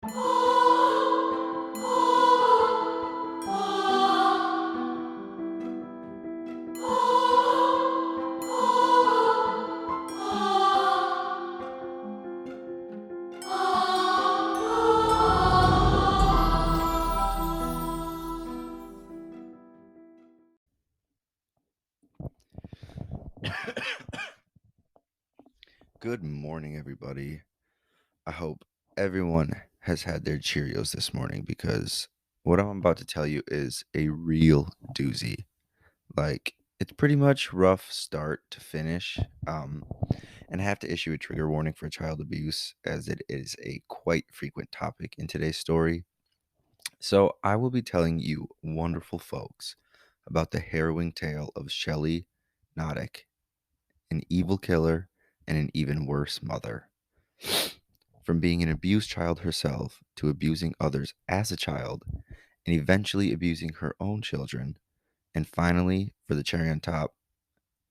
Good morning, everybody. I hope everyone has had their Cheerios this morning because what I'm about to tell you is a real doozy. It's pretty much rough start to finish. And I have to issue a trigger warning for child abuse as it is a quite frequent topic in today's story. So I will be telling you, wonderful folks, about the harrowing tale of Shelly Knoteck, an evil killer and an even worse mother. From being an abused child herself to abusing others as a child and eventually abusing her own children. And finally, for the cherry on top,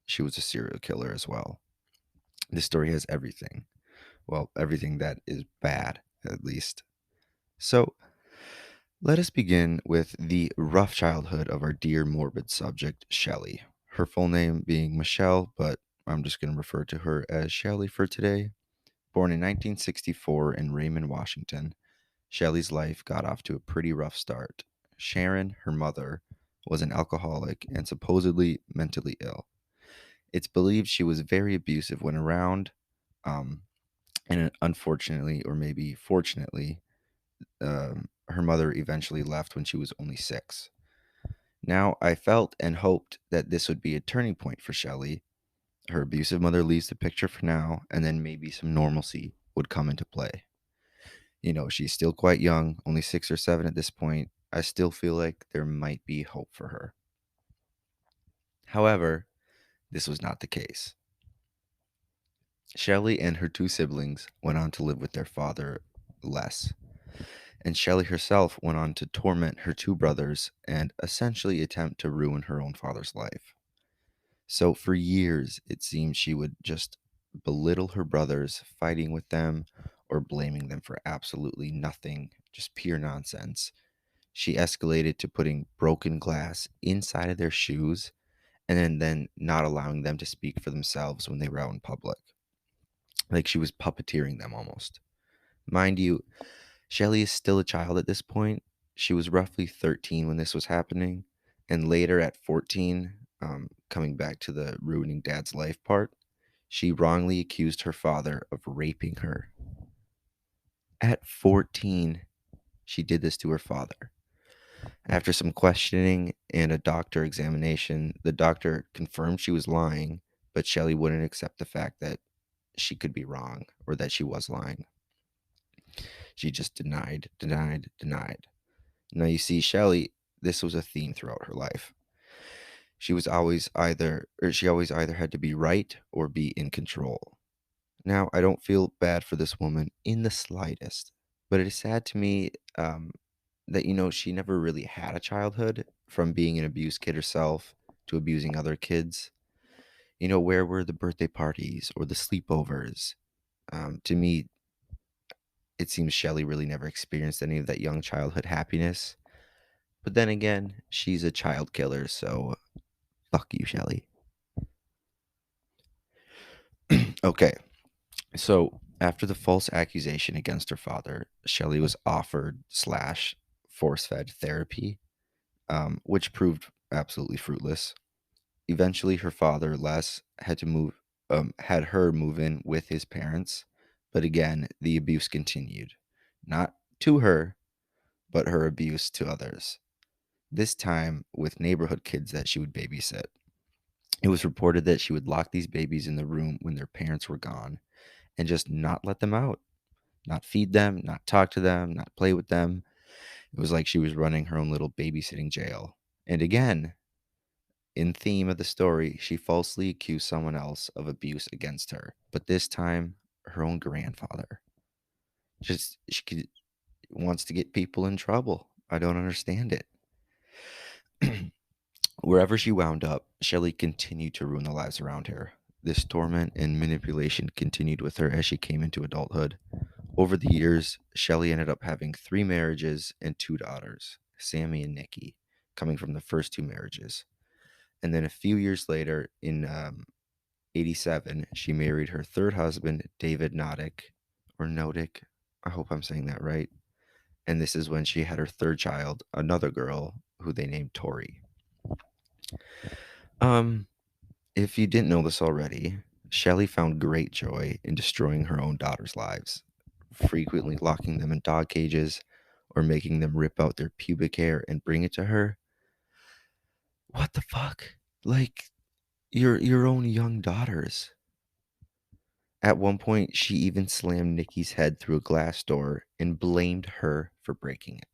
she was a serial killer as well. This story has everything. Well, everything that is bad, at least. So, let us begin with the rough childhood of our dear morbid subject, Shelley. Her full name being Michelle, but I'm just going to refer to her as Shelley for today. Born in 1964 in Raymond, Washington, Shelley's life got off to a pretty rough start. Sharon, her mother, was an alcoholic and supposedly mentally ill. It's believed she was very abusive when around, um, and unfortunately, or maybe fortunately, her mother eventually left when she was only 6. Now, I felt and hoped that this would be a turning point for Shelley. Her abusive mother leaves the picture for now, and then maybe some normalcy would come into play. She's still quite young, only 6 or 7 at this point. I still feel like there might be hope for her. However, this was not the case. Shelley and her 2 siblings went on to live with their father, Les, and Shelley herself went on to torment her 2 brothers and essentially attempt to ruin her own father's life. So for years, it seemed she would just belittle her brothers, fighting with them or blaming them for absolutely nothing, just pure nonsense. She escalated to putting broken glass inside of their shoes and then not allowing them to speak for themselves when they were out in public. Like she was puppeteering them almost. Mind you, Shelley is still a child at this point. She was roughly 13 when this was happening. And later at 14, coming back to the ruining dad's life part, she wrongly accused her father of raping her. At 14, she did this to her father. After some questioning and a doctor examination, the doctor confirmed she was lying, but Shelley wouldn't accept the fact that she could be wrong or that she was lying. She just denied, denied, denied. Now, you see, Shelley, this was a theme throughout her life. She always either had to be right or be in control. Now, I don't feel bad for this woman in the slightest, but it is sad to me that, she never really had a childhood from being an abused kid herself to abusing other kids. Where were the birthday parties or the sleepovers? To me, it seems Shelley really never experienced any of that young childhood happiness. But then again, she's a child killer, so fuck you, Shelley. Okay, so after the false accusation against her father, Shelley was offered slash force fed therapy, which proved absolutely fruitless. Eventually, her father, Les, had her move in with his parents, but again, the abuse continued. Not to her, but her abuse to others. This time with neighborhood kids that she would babysit. It was reported that she would lock these babies in the room when their parents were gone and just not let them out, not feed them, not talk to them, not play with them. It was like she was running her own little babysitting jail. And again, in theme of the story, she falsely accused someone else of abuse against her, but this time her own grandfather. Just wants to get people in trouble. I don't understand it. Wherever she wound up, Shelley continued to ruin the lives around her. This torment and manipulation continued with her as she came into adulthood. Over the years, Shelly ended up having 3 marriages and 2 daughters, Sammy and Nikki, coming from the first 2 marriages. And then a few years later, in 87, she married her third husband, David Knoteck, or Notick. I hope I'm saying that right. And this is when she had her third child, another girl who they named Tori. Um, if you didn't know this already, Shelley found great joy in destroying her own daughters' lives, frequently locking them in dog cages or making them rip out their pubic hair and bring it to her. What the fuck? Like your own young daughters. At one point, she even slammed Nikki's head through a glass door and blamed her for breaking it.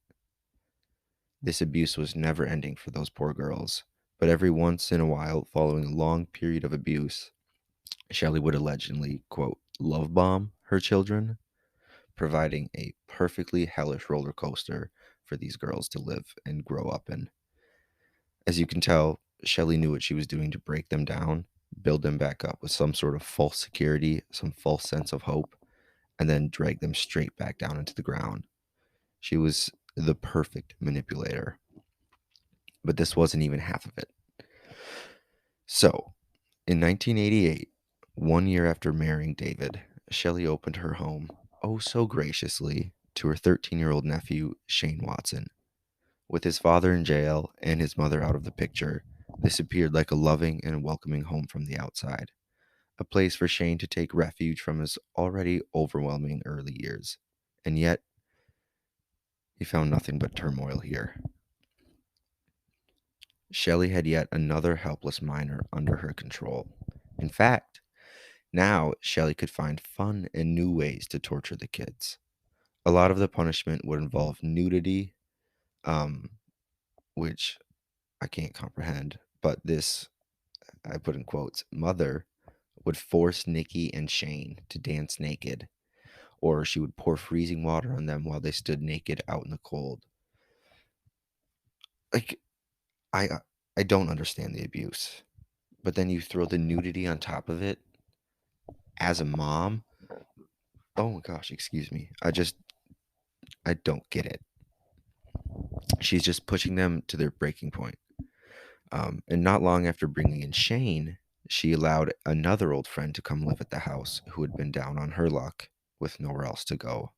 This abuse was never ending for those poor girls, but every once in a while, following a long period of abuse, Shelley would allegedly, quote, love bomb her children, providing a perfectly hellish roller coaster for these girls to live and grow up in. As you can tell, Shelley knew what she was doing to break them down, build them back up with some sort of false security, some false sense of hope, and then drag them straight back down into the ground. She was the perfect manipulator. But this wasn't even half of it. So, in 1988, 1 year after marrying David, Shelley opened her home, oh so graciously, to her 13-year-old nephew, Shane Watson. With his father in jail and his mother out of the picture, this appeared like a loving and welcoming home from the outside, a place for Shane to take refuge from his already overwhelming early years. And yet, he found nothing but turmoil here. Shelley had yet another helpless minor under her control. In fact, now Shelley could find fun and new ways to torture the kids. A lot of the punishment would involve nudity, um, which I can't comprehend, but this, I put in quotes, mother would force Nikki and Shane to dance naked, or she would pour freezing water on them while they stood naked out in the cold. Like, I I don't understand the abuse. But then you throw the nudity on top of it as a mom. Oh my gosh, excuse me. I don't get it. She's just pushing them to their breaking point. And not long after bringing in Shane, she allowed another old friend to come live at the house who had been down on her luck with nowhere else to go.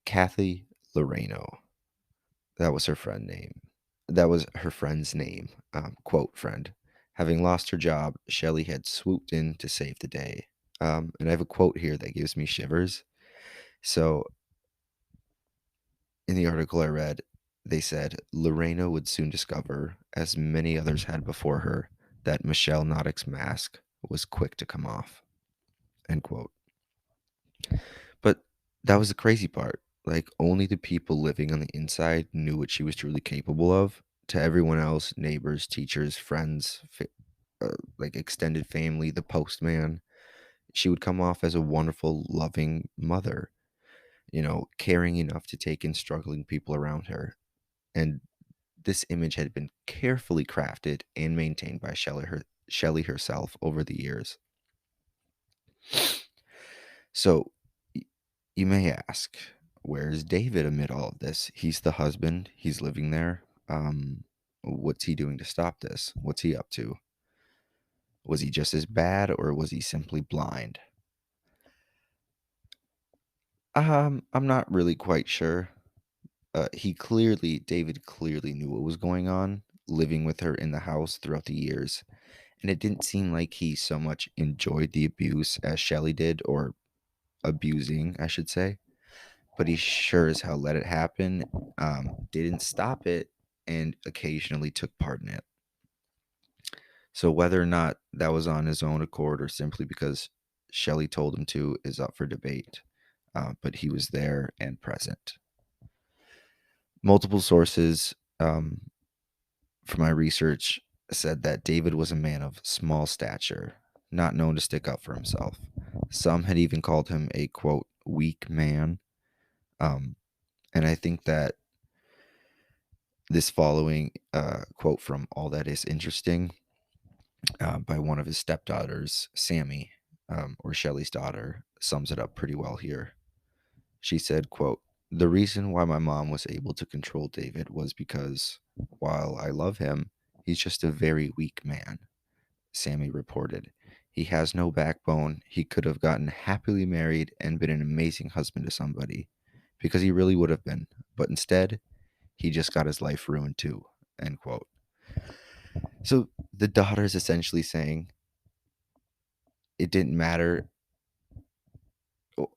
Kathy Loreno. That was her friend name. That was her friend's name. Quote, friend. Having lost her job, Shelley had swooped in to save the day. And I have a quote here that gives me shivers. So, in the article I read, they said Lorena would soon discover, as many others had before her, that Michelle Knoteck's mask was quick to come off. End quote. But that was the crazy part. Like, only the people living on the inside knew what she was truly capable of. To everyone else, neighbors, teachers, friends, like extended family, the postman, she would come off as a wonderful, loving mother, caring enough to take in struggling people around her. And this image had been carefully crafted and maintained by Shelley herself over the years. So you may ask, where's David amid all of this? He's the husband, he's living there. What's he doing to stop this? What's he up to? Was he just as bad, or was he simply blind? I'm not really quite sure. David clearly knew what was going on, living with her in the house throughout the years, and it didn't seem like he so much enjoyed the abuse as Shelley did, or abusing, I should say. But he sure as hell let it happen, didn't stop it, and occasionally took part in it. So whether or not that was on his own accord or simply because Shelley told him to is up for debate. But he was there and present. Multiple sources from my research said that David was a man of small stature, not known to stick up for himself. Some had even called him a, quote, weak man. And I think that this following quote from All That Is Interesting by one of his stepdaughters, Sammy, or Shelley's daughter, sums it up pretty well here. She said, quote, "The reason why my mom was able to control David was because, while I love him, he's just a very weak man," Sammy reported. "He has no backbone. He could have gotten happily married and been an amazing husband to somebody, because he really would have been. But instead, he just got his life ruined too." End quote. So the daughter is essentially saying it didn't matter. oh,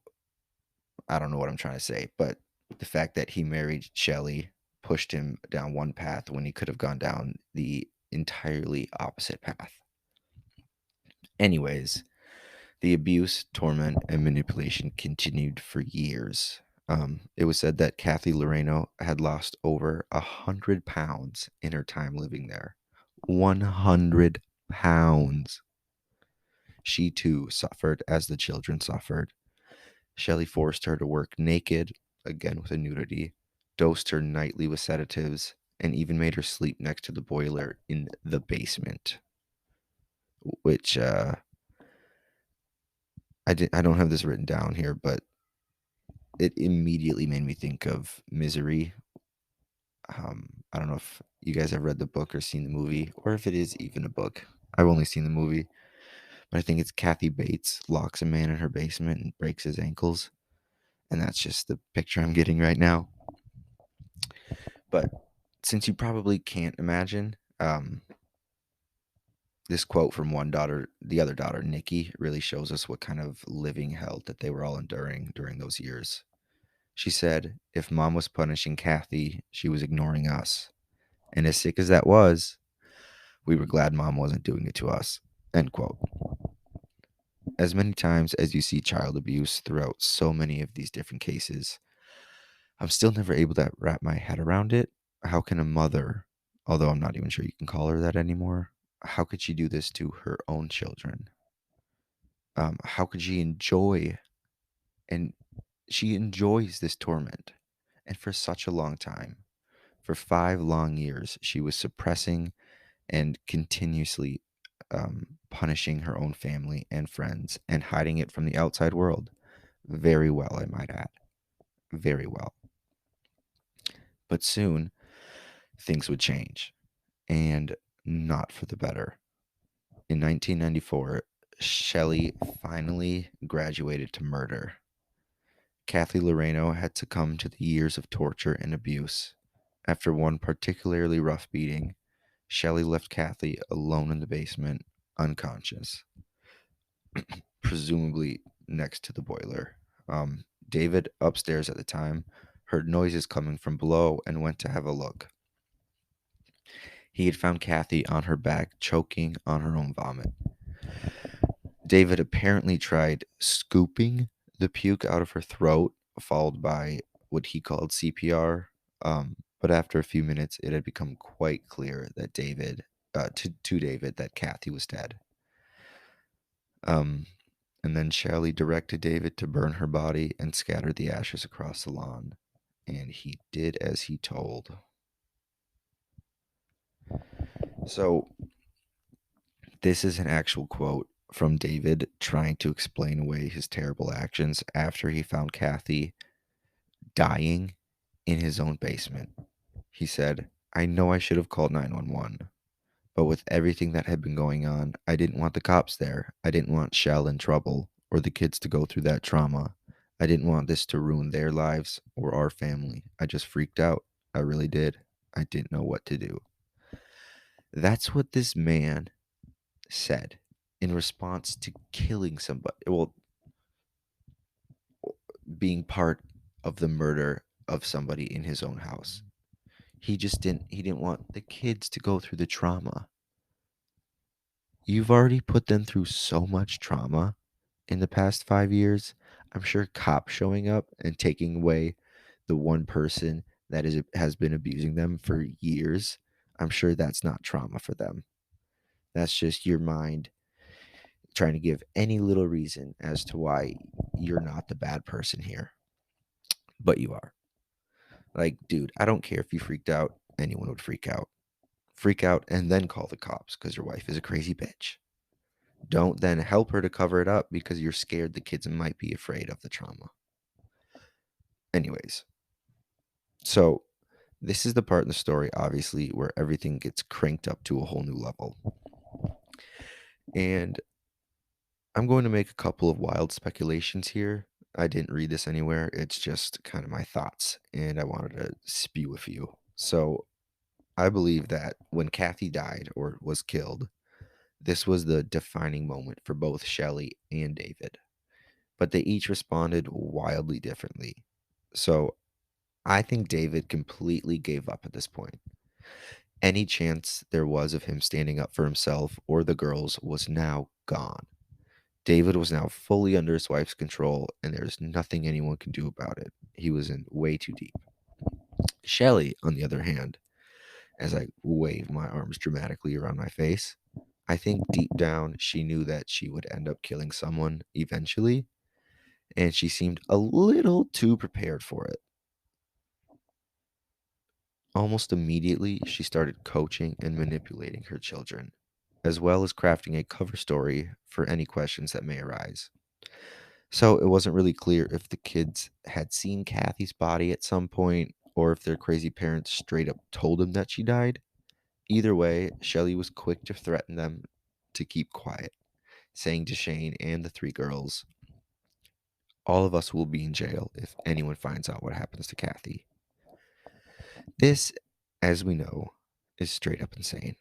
I don't know what I'm trying to say, but the fact that he married Shelly pushed him down one path when he could have gone down the entirely opposite path. Anyways, the abuse, torment, and manipulation continued for years. It was said that Kathy Loreno had lost over 100 pounds in her time living there. 100 pounds. She too suffered as the children suffered. Shelley forced her to work naked, again with a nudity, dosed her nightly with sedatives, and even made her sleep next to the boiler in the basement. Which I don't have this written down here, but it immediately made me think of Misery. I don't know if you guys have read the book or seen the movie, or if it is even a book. I've only seen the movie, but I think it's Kathy Bates locks a man in her basement and breaks his ankles, and that's just the picture I'm getting right now. But since you probably can't imagine, this quote from one daughter, the other daughter, Nikki, really shows us what kind of living hell that they were all enduring during those years. She said, "If mom was punishing Kathy, she was ignoring us. And as sick as that was, we were glad mom wasn't doing it to us." End quote. As many times as you see child abuse throughout so many of these different cases, I'm still never able to wrap my head around it. How can a mother, although I'm not even sure you can call her that anymore, how could she do this to her own children? How could she enjoy, and she enjoys this torment? And for such a long time, for 5 long years, she was suppressing and continuously punishing her own family and friends and hiding it from the outside world. Very well, I might add. Very well. But soon, things would change, and not for the better. In 1994, Shelley finally graduated to murder. Kathy Loreno had succumbed to the years of torture and abuse. After one particularly rough beating, Shelley left Kathy alone in the basement, unconscious, presumably next to the boiler. David, upstairs at the time, heard noises coming from below and went to have a look. He had found Kathy on her back, choking on her own vomit. David apparently tried scooping the puke out of her throat, followed by what he called CPR. But after a few minutes, it had become quite clear that to David, that Kathy was dead. And then Shelley directed David to burn her body and scatter the ashes across the lawn. And he did as he told. So, this is an actual quote from David trying to explain away his terrible actions after he found Kathy dying in his own basement. He said, "I know I should have called 911, but with everything that had been going on, I didn't want the cops there. I didn't want Shell in trouble or the kids to go through that trauma. I didn't want this to ruin their lives or our family. I just freaked out. I really did. I didn't know what to do." That's what this man said in response to killing somebody. Well, being part of the murder of somebody in his own house. He didn't want the kids to go through the trauma. You've already put them through so much trauma in the past 5 years. I'm sure cops showing up and taking away the one person that has been abusing them for years, I'm sure that's not trauma for them. That's just your mind trying to give any little reason as to why you're not the bad person here. But you are. Like, dude, I don't care if you freaked out. Anyone would freak out. Freak out and then call the cops because your wife is a crazy bitch. Don't then help her to cover it up because you're scared the kids might be afraid of the trauma. Anyways, so this is the part in the story, obviously, where everything gets cranked up to a whole new level. And I'm going to make a couple of wild speculations here. I didn't read this anywhere. It's just kind of my thoughts, and I wanted to spew a few. So I believe that when Kathy died or was killed, this was the defining moment for both Shelley and David, but they each responded wildly differently. So I think David completely gave up at this point. Any chance there was of him standing up for himself or the girls was now gone. David was now fully under his wife's control, and there's nothing anyone could do about it. He was in way too deep. Shelley, on the other hand, as I wave my arms dramatically around my face, I think deep down she knew that she would end up killing someone eventually, and she seemed a little too prepared for it. Almost immediately, she started coaching and manipulating her children, as well as crafting a cover story for any questions that may arise. So it wasn't really clear if the kids had seen Kathy's body at some point or if their crazy parents straight up told them that she died. Either way, Shelley was quick to threaten them to keep quiet, saying to Shane and the three girls, "All of us will be in jail if anyone finds out what happens to Kathy." This, as we know, is straight up insane.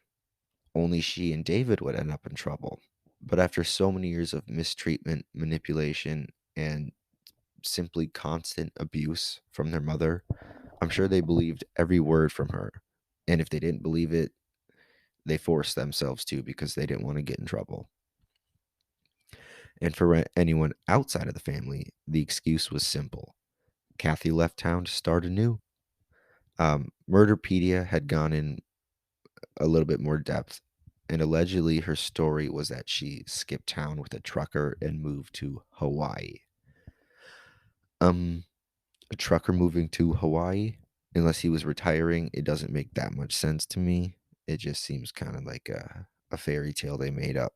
Only she and David would end up in trouble. But after so many years of mistreatment, manipulation, and simply constant abuse from their mother, I'm sure they believed every word from her. And if they didn't believe it, they forced themselves to because they didn't want to get in trouble. And for anyone outside of the family, the excuse was simple. Kathy left town to start anew. Murderpedia had gone in a little bit more depth, and allegedly her story was that she skipped town with a trucker and moved to Hawaii. A trucker moving to Hawaii, unless he was retiring, it doesn't make that much sense to me. It just seems kind of like a fairy tale they made up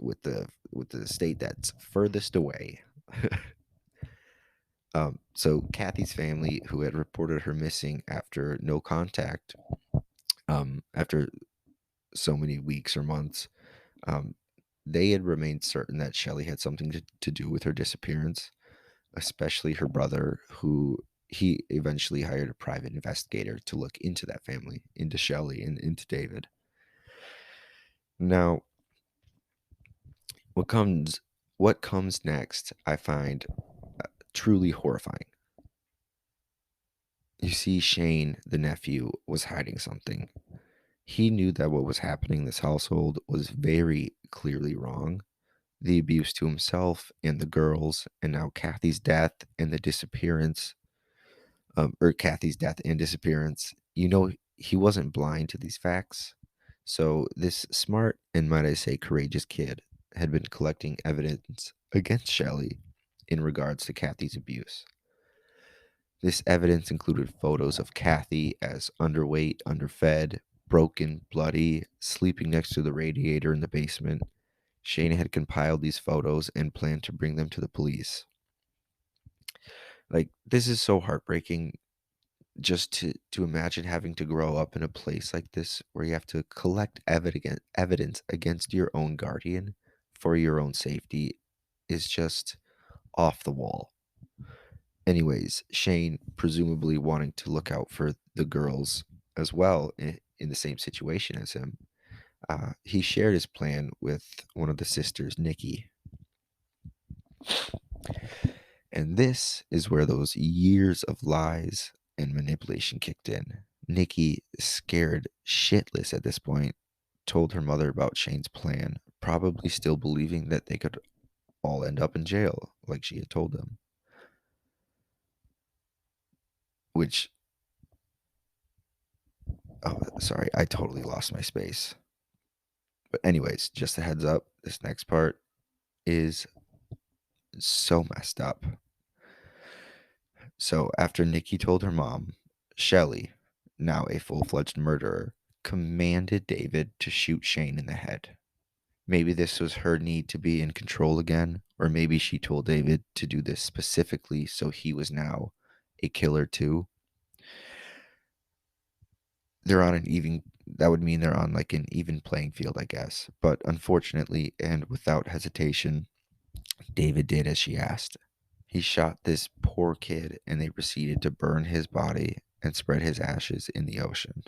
with the state that's furthest away. So Kathy's family, who had reported her missing after no contact, after so many weeks or months, um, they had remained certain that Shelley had something to do with her disappearance, especially her brother, who he eventually hired a private investigator to look into that family, into Shelley and into David. Now, what comes next, I find truly horrifying. You see, Shane, the nephew, was hiding something. He knew that what was happening in this household was very clearly wrong. The abuse to himself and the girls, and now Kathy's death and the disappearance, or Kathy's death and disappearance. You know, he wasn't blind to these facts. So this smart and, might I say, courageous kid had been collecting evidence against Shelley in regards to Kathy's abuse. This evidence included photos of Kathy as underweight, underfed, broken, bloody, sleeping next to the radiator in the basement. Shane had compiled these photos and planned to bring them to the police. Like, this is so heartbreaking just to imagine having to grow up in a place like this where you have to collect evidence against your own guardian for your own safety is just off the wall. Anyways, Shane, presumably wanting to look out for the girls as well in the same situation as him, he shared his plan with one of the sisters, Nikki. And this is where those years of lies and manipulation kicked in. Nikki, scared shitless at this point, told her mother about Shane's plan, probably still believing that they could all end up in jail, like she had told them. Which, oh, sorry, I totally lost my space. But, anyways, just a heads up, this next part is so messed up. So, after Nikki told her mom, Shelley, now a full fledged murderer, commanded David to shoot Shane in the head. Maybe this was her need to be in control again, Or maybe she told David to do this specifically so he was now a killer too. They're on an even That would mean they're on like an even playing field, I guess. But unfortunately, and without hesitation, David did as she asked. He shot this poor kid and they proceeded to burn his body and spread his ashes in the ocean.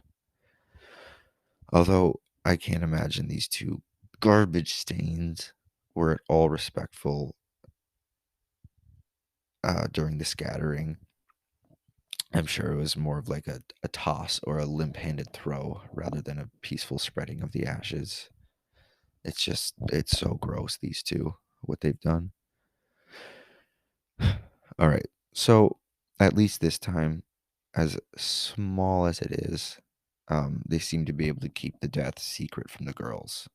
Although I can't imagine these two garbage stains were at all respectful during the scattering. I'm sure it was more of like a toss or a limp handed throw rather than a peaceful spreading of the ashes. It's so gross, these two, what they've done. All right. So, at least this time, as small as it is, they seem to be able to keep the death secret from the girls,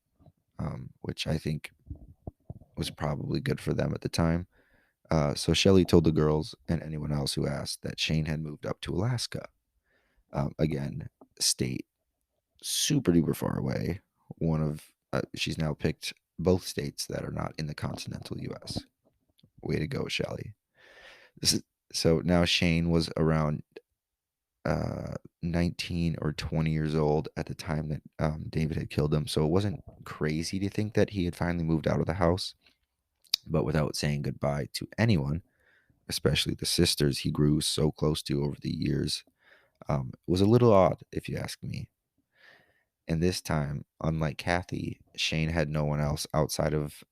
which I think was probably good for them at the time. So Shelly told the girls and anyone else who asked that Shane had moved up to Alaska. Again, state super duper far away. She's now picked both states that are not in the continental U.S. Way to go, Shelly. So now Shane was around 19 or 20 years old at the time that David had killed him. So it wasn't crazy to think that he had finally moved out of the house. But without saying goodbye to anyone, especially the sisters he grew so close to over the years, was a little odd, if you ask me. And this time, unlike Kathy, Shane had no one else outside of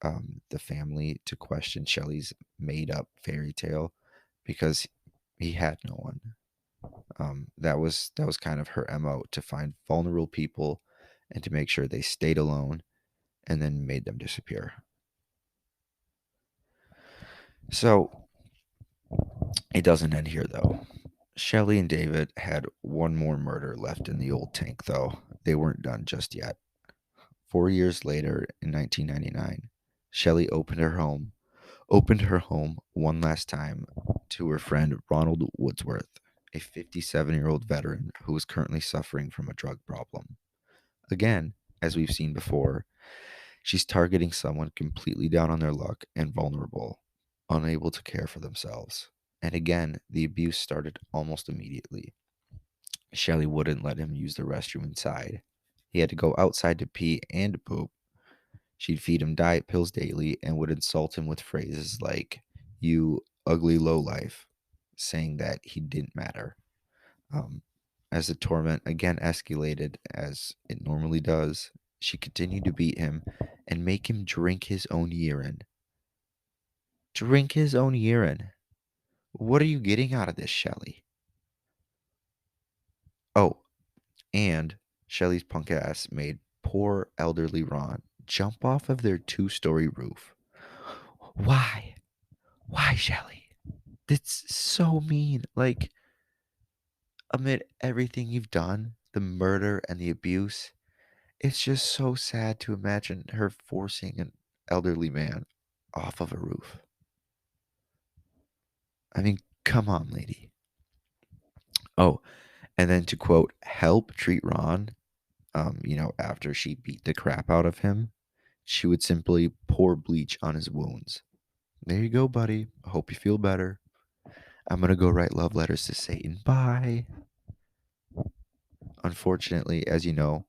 the family to question Shelley's made up fairy tale because he had no one. That was kind of her MO, to find vulnerable people and to make sure they stayed alone and then made them disappear. So it doesn't end here though. Shelley and David had one more murder left in the old tank though. They weren't done just yet. 4 years later, in 1999, Shelley opened her home one last time to her friend Ronald Woodsworth, a 57-year-old veteran who was currently suffering from a drug problem. Again, as we've seen before, she's targeting someone completely down on their luck and vulnerable, unable to care for themselves. And again, the abuse started almost immediately. Shelley wouldn't let him use the restroom inside. He had to go outside to pee and poop. She'd feed him diet pills daily and would insult him with phrases like, "You ugly lowlife," saying that he didn't matter. Um, as the torment again escalated, as it normally does, she continued to beat him and make him drink his own urine. Drink his own urine. What are you getting out of this, Shelley? Oh, and Shelley's punk ass made poor elderly Ron jump off of their 2-story roof. Why? Why, Shelley? That's so mean. Like, amid everything you've done, the murder and the abuse, it's just so sad to imagine her forcing an elderly man off of a roof. I mean, come on, lady. Oh, and then to quote, help treat Ron, after she beat the crap out of him, she would simply pour bleach on his wounds. There you go, buddy. I hope you feel better. I'm going to go write love letters to Satan. Bye. Unfortunately, as you know,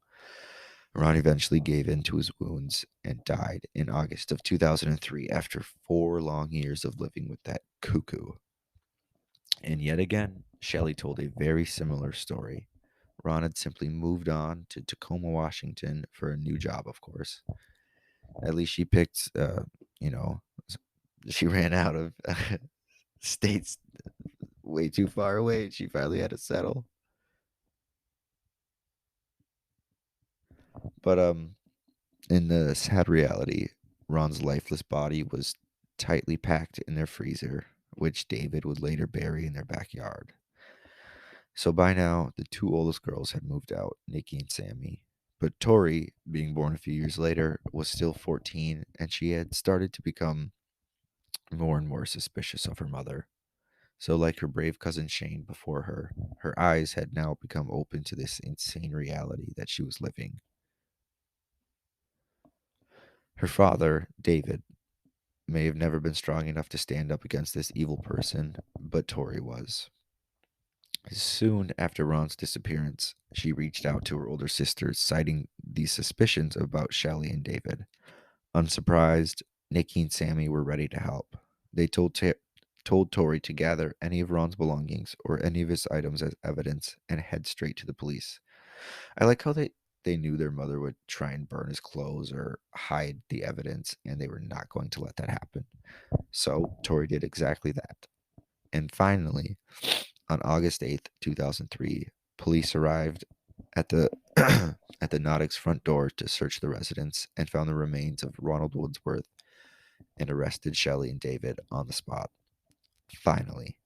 Ron eventually gave in to his wounds and died in August of 2003 after 4 long years of living with that cuckoo. And yet again, Shelley told a very similar story. Ron had simply moved on to Tacoma, Washington for a new job, of course. At least she picked, you know, she ran out of states way too far away and she finally had to settle. But in the sad reality, Ron's lifeless body was tightly packed in their freezer, which David would later bury in their backyard. So by now, the two oldest girls had moved out, Nikki and Sammy. But Tori, being born a few years later, was still 14, and she had started to become more and more suspicious of her mother. So, like her brave cousin Shane before her eyes had now become open to this insane reality that she was living. Her father, David, may have never been strong enough to stand up against this evil person, but Tori was. Soon after Ron's disappearance, she reached out to her older sisters, citing these suspicions about Shelly and David. Unsurprised, Nikki and Sammy were ready to help. They told Tori to gather any of Ron's belongings or any of his items as evidence and head straight to the police. I like how they knew their mother would try and burn his clothes or hide the evidence, and they were not going to let that happen. So Tori did exactly that. And finally, on August 8th, 2003, police arrived at the at the Knoteck's front door to search the residence and found the remains of Ronald Woodsworth and arrested Shelly and David on the spot. Finally,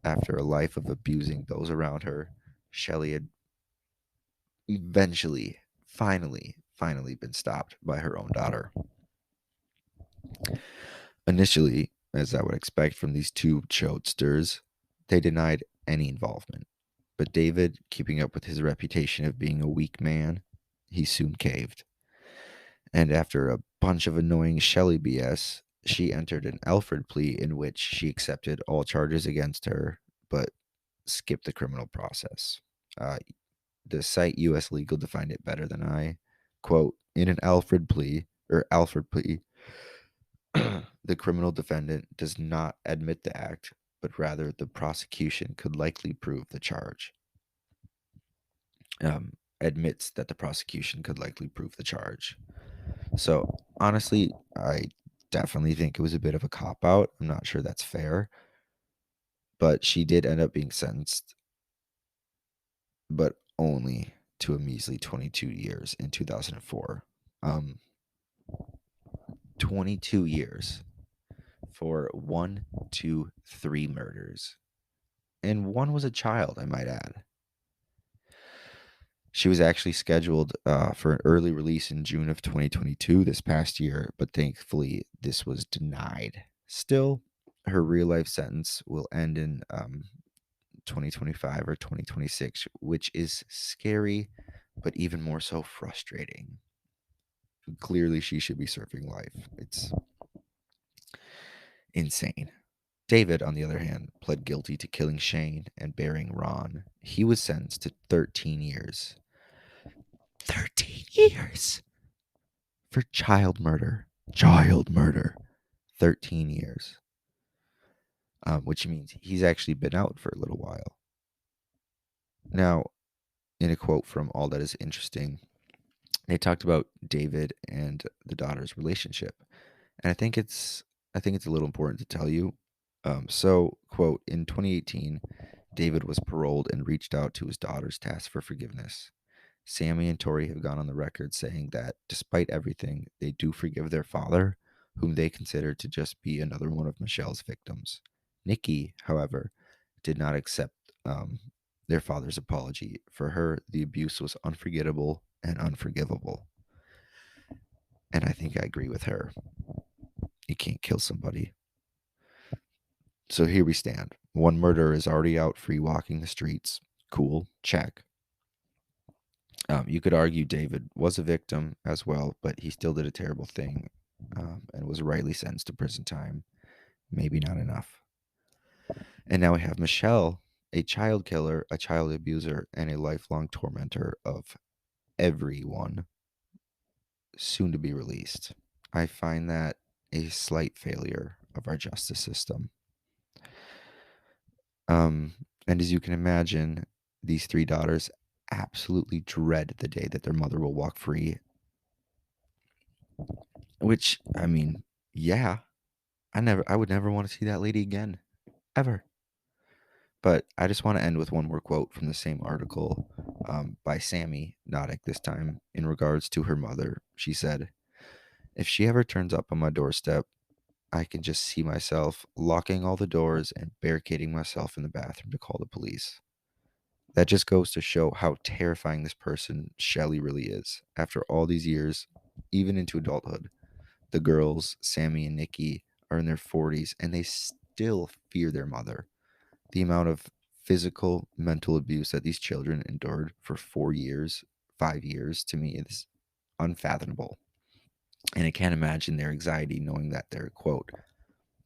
after a life of abusing those around her, Shelly had eventually, finally been stopped by her own daughter. Initially, as I would expect from these two chokesters, they denied any involvement. But David, keeping up with his reputation of being a weak man, he soon caved. And after a bunch of annoying Shelley BS, she entered an Alfred plea in which she accepted all charges against her, but skipped the criminal process. Uh, the site US Legal defined it better than I. Quote, in an Alfred plea, the criminal defendant does not admit the act, but rather the prosecution could likely prove the charge. Admits that the prosecution could likely prove the charge. So honestly, I definitely think it was a bit of a cop out. I'm not sure that's fair, but she did end up being sentenced, but only to a measly 22 years in 2004. 22 years for 1, 2, 3 murders. And one was a child, I might add. She was actually scheduled for an early release in June of 2022 this past year, but thankfully this was denied. Still, her real life sentence will end in 2025 or 2026, which is scary, but even more so frustrating. Clearly, she should be serving life. It's insane. David, on the other hand, pled guilty to killing Shane and burying Ron. He was sentenced to 13 years. 13 years for child murder. Child murder. 13 years. Which means he's actually been out for a little while. Now, in a quote from All That Is Interesting, they talked about David and the daughter's relationship. And I think it's a little important to tell you. So, quote, in 2018, David was paroled and reached out to his daughters to ask for forgiveness. Sammy and Tori have gone on the record saying that despite everything, they do forgive their father, whom they consider to just be another one of Michelle's victims. Nikki, however, did not accept their father's apology. For her, the abuse was unforgettable and unforgivable. And I think I agree with her. You can't kill somebody. So here we stand. One murderer is already out free walking the streets. Cool, check. You could argue David was a victim as well, but he still did a terrible thing and was rightly sentenced to prison time. Maybe not enough. And now we have Michelle, a child killer, a child abuser, and a lifelong tormentor of everyone, soon to be released. I find that a slight failure of our justice system. And as you can imagine, these three daughters absolutely dread the day that their mother will walk free. Which, I mean, yeah, I would never want to see that lady again, ever. But I just want to end with one more quote from the same article by Shelly Knoteck this time in regards to her mother. She said, if she ever turns up on my doorstep, I can just see myself locking all the doors and barricading myself in the bathroom to call the police. That just goes to show how terrifying this person Shelly really is. After all these years, even into adulthood, the girls, Sammy and Nikki, are in their 40s and they still fear their mother. The amount of physical, mental abuse that these children endured for 4 years, 5 years, to me is unfathomable. And I can't imagine their anxiety knowing that their, quote,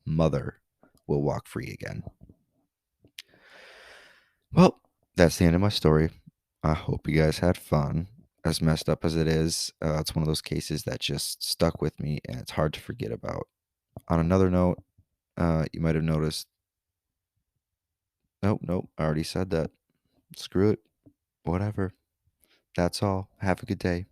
mother will walk free again. Well, that's the end of my story. I hope you guys had fun. As messed up as it is, it's one of those cases that just stuck with me and it's hard to forget about. On another note, you might have noticed. Nope, nope, I already said that. Screw it. Whatever. That's all. Have a good day.